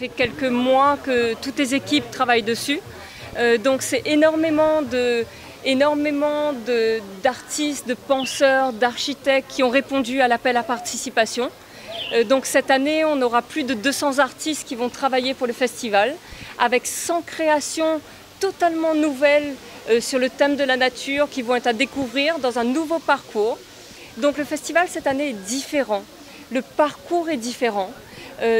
fait quelques mois que toutes les équipes travaillent dessus. Donc c'est énormément d'artistes, de penseurs, d'architectes qui ont répondu à l'appel à participation. Donc cette année, on aura plus de 200 artistes qui vont travailler pour le festival, avec 100 créations totalement nouvelles sur le thème de la nature qui vont être à découvrir dans un nouveau parcours. Donc le festival cette année est différent, le parcours est différent.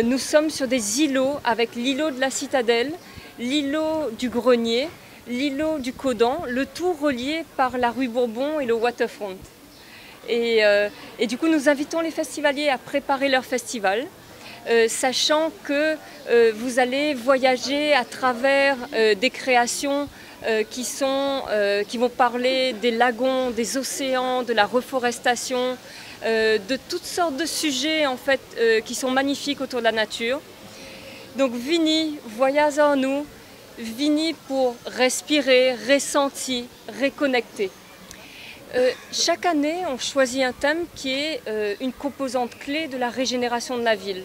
Nous sommes sur des îlots avec l'îlot de la Citadelle, l'îlot du Grenier, l'îlot du Caudan, le tout relié par la rue Bourbon et le waterfront. Et du coup, nous invitons les festivaliers à préparer leur festival, sachant que vous allez voyager à travers des créations qui vont parler des lagons, des océans, de la reforestation, de toutes sortes de sujets en fait, qui sont magnifiques autour de la nature. Donc Vini, voyage en nous, Vini pour respirer, ressentir, reconnecter. Chaque année, on choisit un thème qui est une composante clé de la régénération de la ville.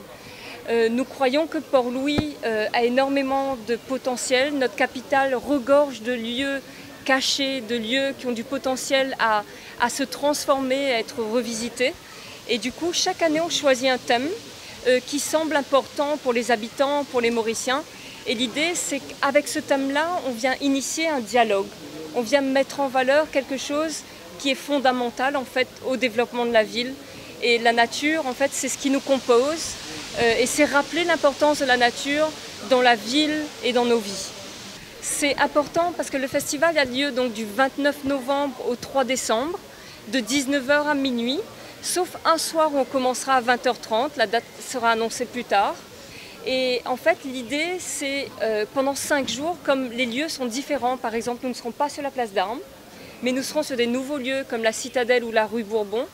Nous croyons que Port-Louis a énormément de potentiel. Notre capitale regorge de lieux cachés, de lieux qui ont du potentiel à se transformer, à être revisités. Et du coup, chaque année, on choisit un thème qui semble important pour les habitants, pour les Mauriciens. Et l'idée, c'est qu'avec ce thème-là, on vient initier un dialogue. On vient mettre en valeur quelque chose qui est fondamental en fait au développement de la ville. Et la nature, en fait, c'est ce qui nous compose. Et c'est rappeler l'importance de la nature dans la ville et dans nos vies. C'est important parce que le festival a lieu donc du 29 novembre au 3 décembre, de 19h à minuit, sauf un soir où on commencera à 20h30, la date sera annoncée plus tard. Et en fait, l'idée, c'est pendant 5 jours, comme les lieux sont différents, par exemple, nous ne serons pas sur la place d'Armes, mais nous serons sur des nouveaux lieux comme la Citadelle ou la rue Bourbon,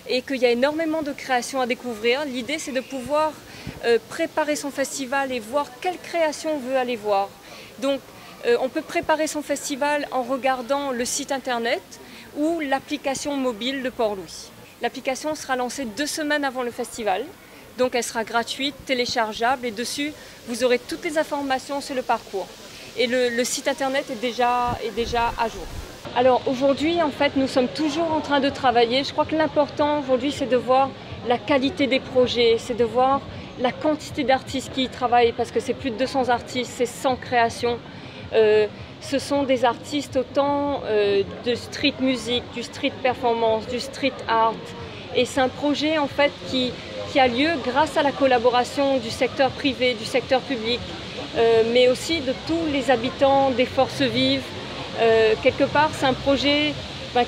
et qu'il y a énormément de créations à découvrir. L'idée, c'est de pouvoir préparer son festival et voir quelle création on veut aller voir. Donc, on peut préparer son festival en regardant le site internet ou l'application mobile de Port-Louis. L'application sera lancée 2 semaines avant le festival, donc elle sera gratuite, téléchargeable, et dessus, vous aurez toutes les informations sur le parcours. Et le site internet est déjà à jour. Alors aujourd'hui, en fait, nous sommes toujours en train de travailler. Je crois que l'important aujourd'hui, c'est de voir la qualité des projets, c'est de voir la quantité d'artistes qui y travaillent, parce que c'est plus de 200 artistes, c'est 100 créations. Ce sont des artistes autant de street music, du street performance, du street art. Et c'est un projet en fait qui a lieu grâce à la collaboration du secteur privé, du secteur public, mais aussi de tous les habitants des forces vives. Quelque part, c'est un projet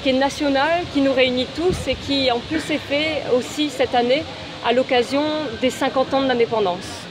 qui est national, qui nous réunit tous et qui en plus est fait aussi cette année à l'occasion des 50 ans de l'indépendance.